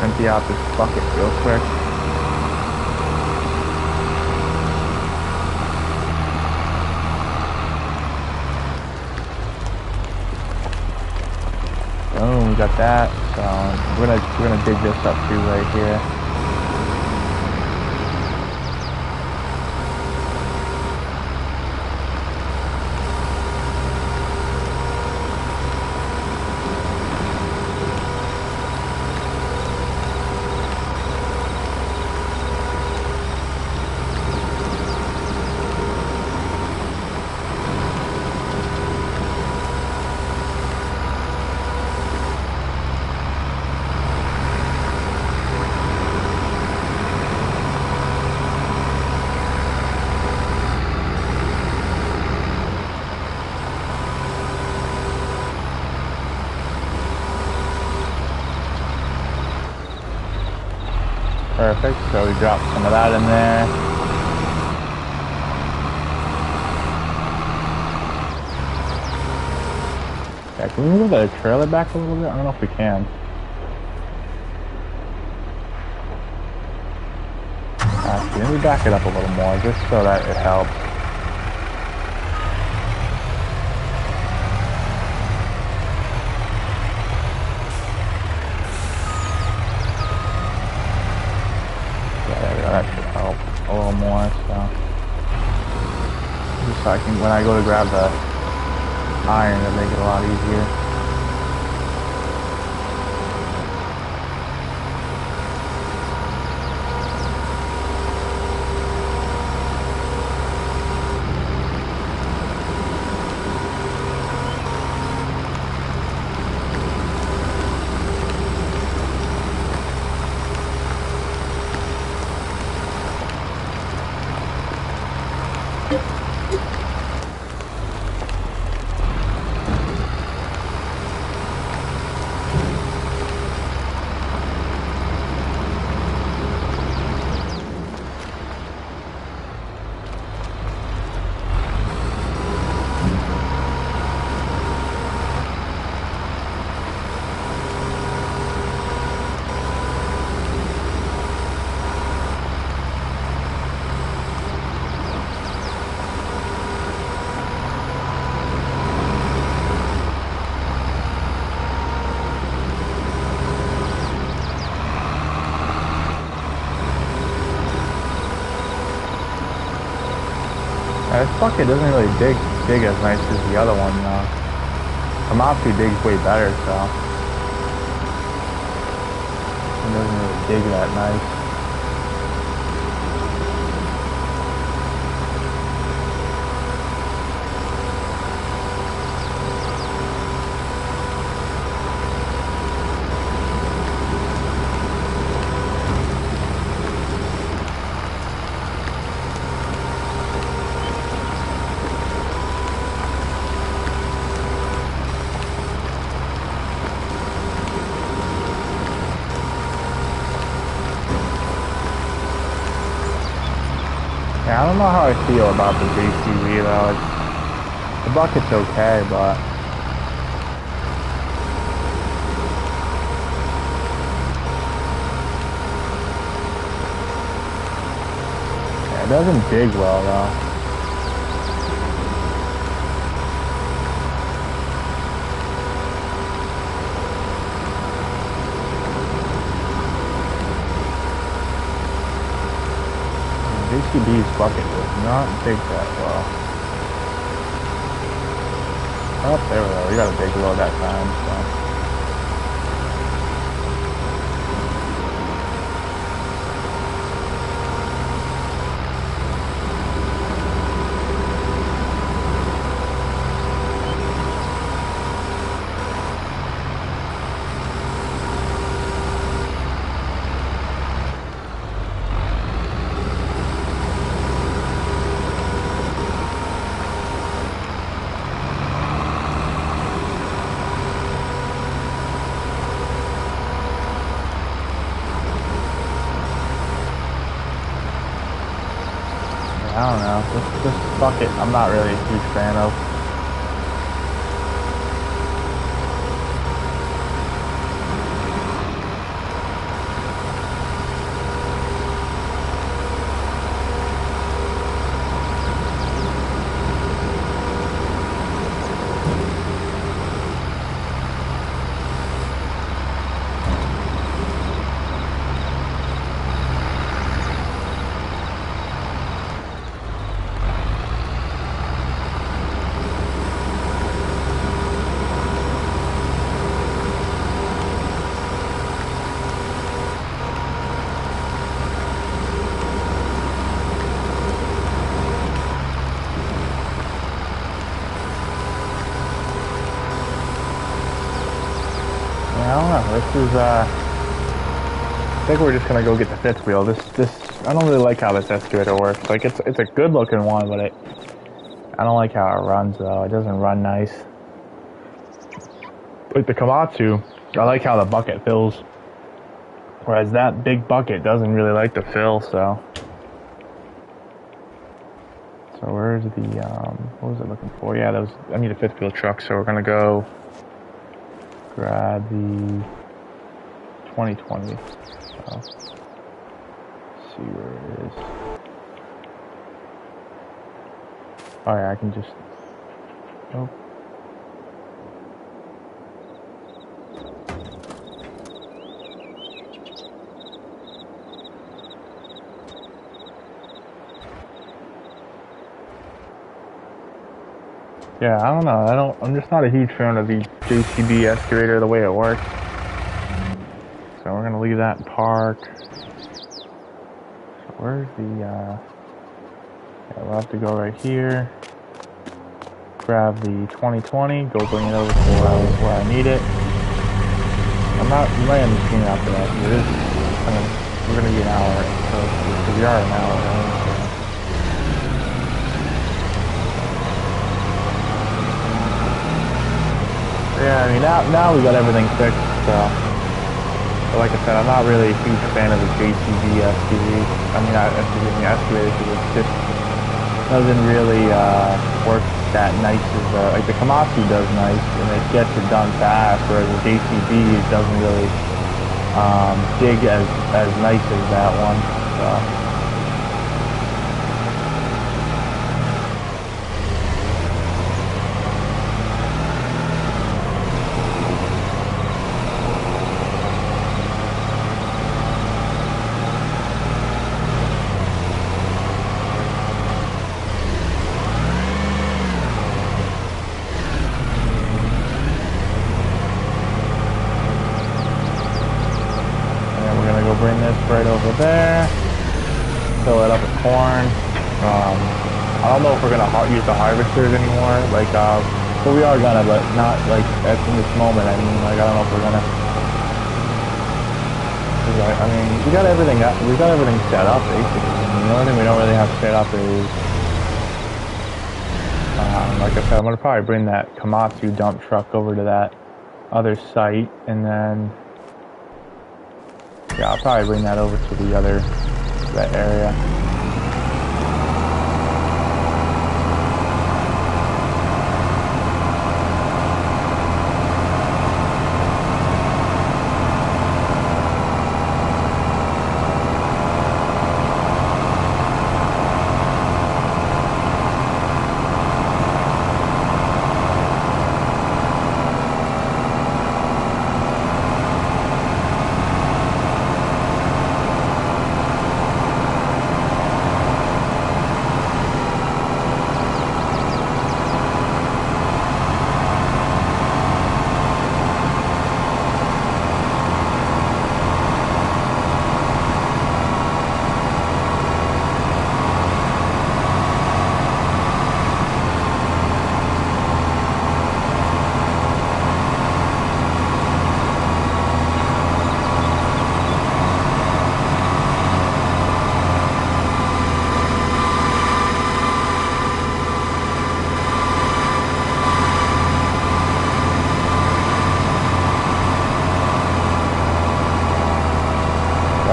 A: empty out this bucket real quick. Boom, we got that. So we're gonna dig this up too right here. Perfect. So we drop some of that in there. Yeah, can we move the trailer back a little bit? I don't know if we can. Actually, let me back it up a little more just so that it helps. Yeah, there we go. That should help a little more. So, just so I can, when I go to grab the iron, it'll make it a lot easier. This bucket doesn't really dig as nice as the other one. Komatsu digs way better, so it doesn't really dig that nice. Yeah, I don't know how I feel about the JCB though. The bucket's okay, but yeah, it doesn't dig well though. JCB's bucket does not dig that well. Oh, there we go. We got a big load that time, so. I don't know. This bucket, I'm not really a huge fan of. I don't know. This is I think we're just gonna go get the fifth wheel. I don't really like how this excavator works. Like it's a good looking one, but I don't like how it runs though. It doesn't run nice. Like the Komatsu, I like how the bucket fills Whereas that big bucket doesn't really like to fill, so. So where's the, what was I looking for? Yeah, I need a fifth wheel truck, so we're gonna go grab the 2020. So, see where it is. Oh yeah, I can just, nope. Yeah, I don't know. I'm just not a huge fan of the JCB excavator, the way it works. So we're gonna leave that in park. So where's the, yeah, we'll have to go right here. Grab the 2020, go bring it over to where I need it. I'm not laying the machine after that, because we're gonna be an hour, so we are an hour, right? Yeah, I mean, now we got everything fixed, so. But like I said, I'm not really a huge fan of the JCB SUV. I mean, excavator, because it just doesn't really work that nice as, like the Komatsu does nice, and it gets it done fast, whereas the JCB doesn't really dig as nice as that one, so. Bring this right over there, fill it up with corn. I don't know if we're gonna use the harvesters anymore, like, but we are gonna, but not like at this moment. I mean, like, I don't know if we're gonna. I mean, we got everything set up basically. I mean, the only thing we don't really have set up is, like I said, I'm gonna probably bring that Komatsu dump truck over to that other site, and then. Yeah, I'll probably bring that over to that area.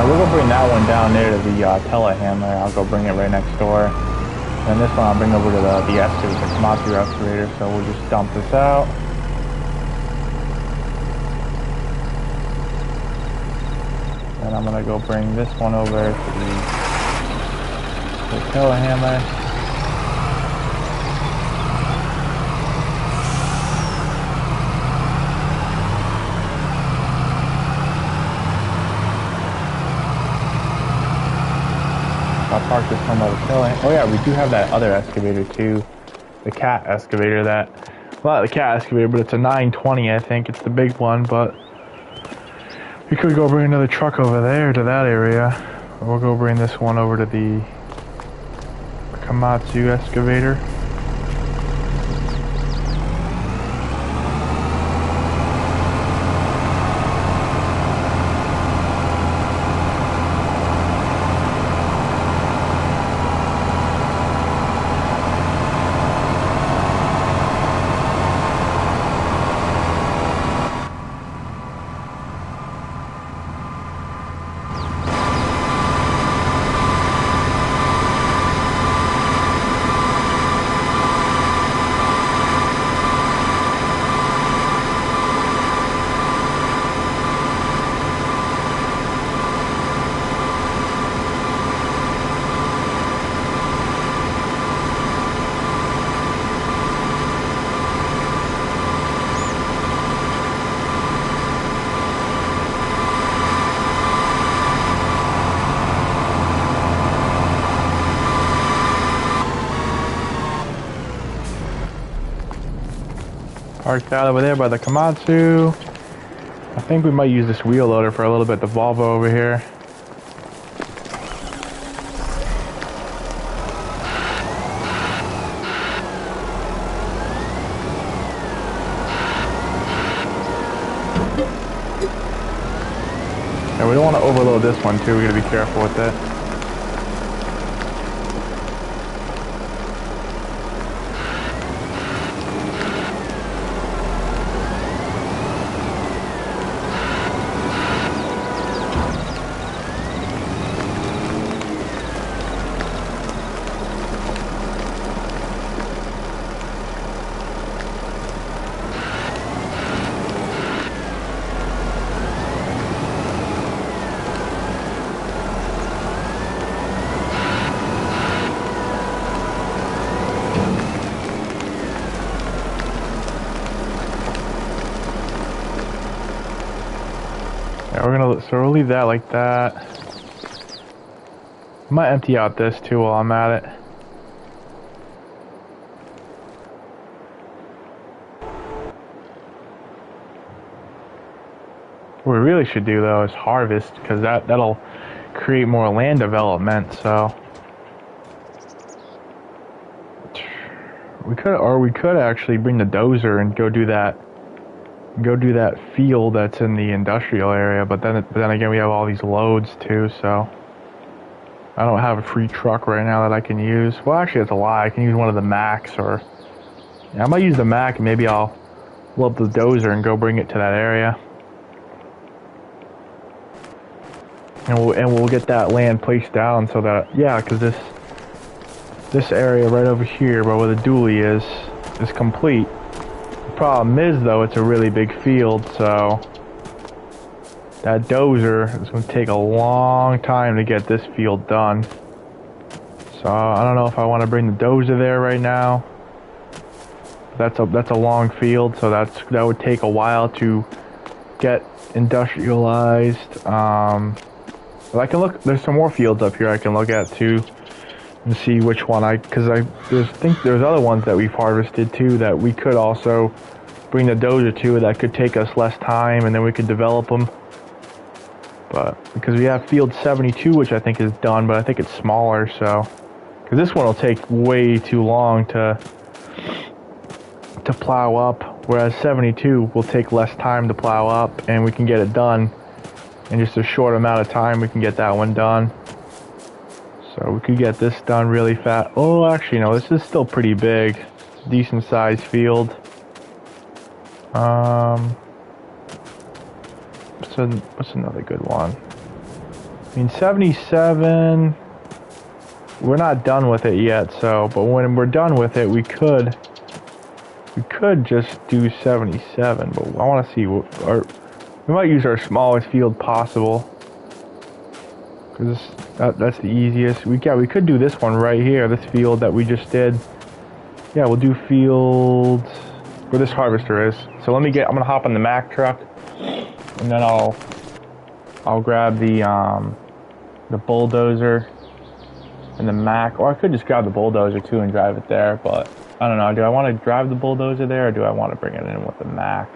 A: We'll go bring that one down there to the telehandler. I'll go bring it right next door. And this one I'll bring over to the excavator, the Komatsu excavator. So we'll just dump this out. And I'm gonna go bring this one over to the telehandler. I'll park this one by the tail. Oh yeah, we do have that other excavator too. The cat excavator well, not the cat excavator, but it's a 920, I think. It's the big one, but we could go bring another truck over there to that area. Or we'll go bring this one over to the Komatsu excavator. Parked out over there by the Komatsu. I think we might use this wheel loader for a little bit, the Volvo over here. And we don't want to overload this one too, we gotta be careful with it. So we'll leave that like that. Might empty out this too while I'm at it. What we really should do though is harvest, because that'll create more land development. So we could actually bring the dozer and go do that field that's in the industrial area, but then again we have all these loads too, so I don't have a free truck right now that I can use. Well, actually that's a lie, I can use one of the Macs, or yeah, I might use the Mac and maybe I'll load the dozer and go bring it to that area. And we'll get that land placed down so that, yeah, because this area right over here where the dually is complete. Problem is though, it's a really big field, so that dozer is going to take a long time to get this field done. So I don't know if I want to bring the dozer there right now. That's a long field, so that would take a while to get industrialized. But I can look. There's some more fields up here I can look at too and see which one I think there's other ones that we've harvested too that we could also bring the dozer to, that could take us less time and then we could develop them. But because we have field 72, which I think is done, but I think it's smaller, so because this one will take way too long to plow up, whereas 72 will take less time to plow up and we can get it done in just a short amount of time. We can get that one done. So we could get this done really fast. Oh, actually, no, this is still pretty big. Decent sized field. What's another good one? I mean, 77, we're not done with it yet, so, but when we're done with it, we could just do 77, but I want to see we might use our smallest field possible, because that's the easiest. We could do this one right here, this field that we just did. Yeah, we'll do field where this harvester is. So I'm gonna hop on the Mack truck, and then I'll grab the bulldozer and the Mack, or I could just grab the bulldozer too and drive it there, but I don't know. Do I want to drive the bulldozer there, or do I want to bring it in with the Mack?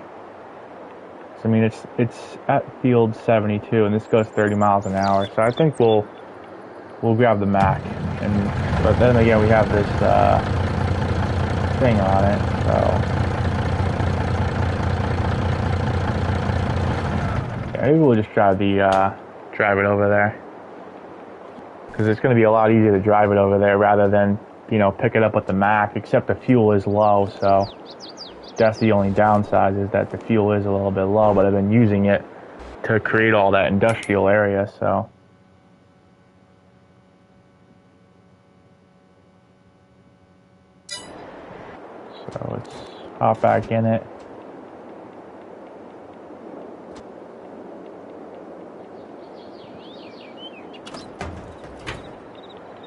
A: I mean, it's at field 72, and this goes 30 miles an hour, so I think we'll grab the Mack. But then again, we have this thing on it, so yeah, maybe we'll just drive it over there, because it's going to be a lot easier to drive it over there rather than, you know, pick it up with the Mack. Except the fuel is low, so that's the only downside, is that the fuel is a little bit low, but I've been using it to create all that industrial area, so. So let's hop back in it.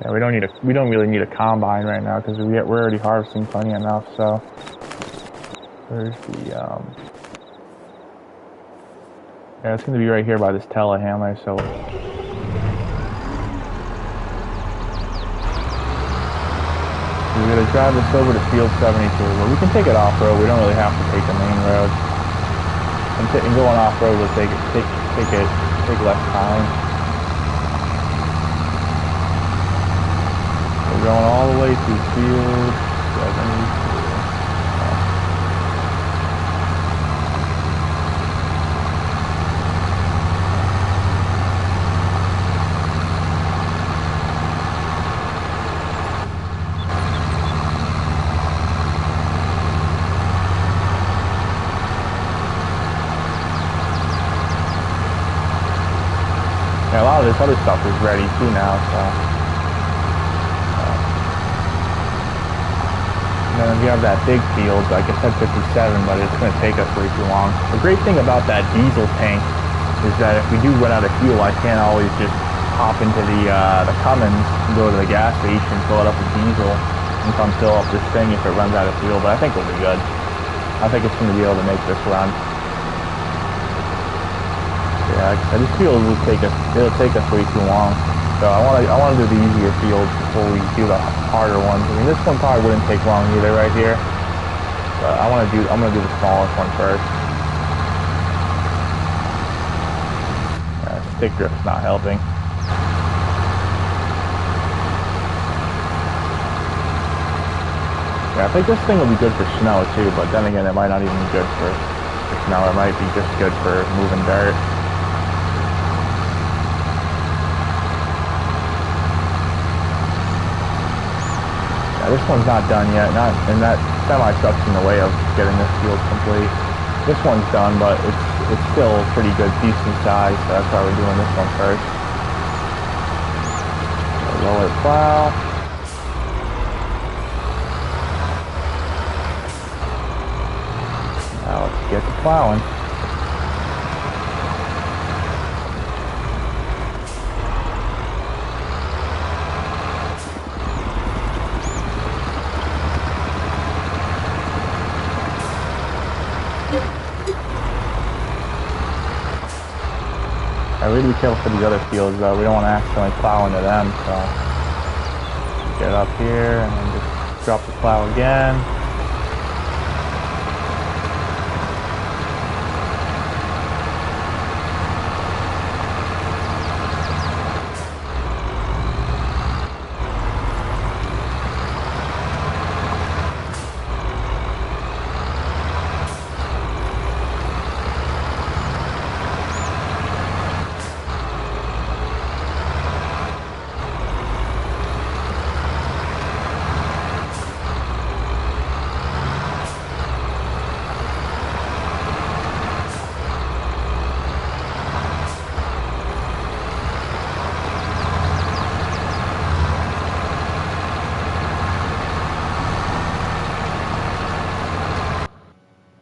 A: Yeah, we don't really need a combine right now, because we're already harvesting plenty enough, so. Where's the, yeah, it's going to be right here by this telehandler, so. We're gonna drive this over to field 72, but we can take it off-road. We don't really have to take the main road. And going off-road will take less time. We're going all the way to field 72. Yeah, a lot of this other stuff is ready too now, so. And then you have that big field, like I said 57, but it's going to take us way too long. The great thing about that diesel tank is that if we do run out of fuel, I can't always just hop into the Cummins and go to the gas station, fill it up with diesel, and come fill up this thing if it runs out of fuel, but I think we'll be good. I think it's going to be able to make this run. Yeah, I just feel it'll take us way too long. So I want to do the easier fields before we do the harder ones. I mean, this one probably wouldn't take long either right here. But I'm gonna do the smallest one first. Stick drift's not helping. Yeah, I think this thing will be good for snow too, but then again, it might not even be good for snow. It might be just good for moving dirt. This one's not done yet, and that semi-truck's in the way of getting this field complete. This one's done, but it's still pretty good, decent size, so that's why we're doing this one first. So lower the plow. Now let's get to plowing. We need to be careful for the other fields though. We don't want to accidentally plow into them, so get up here and then just drop the plow again.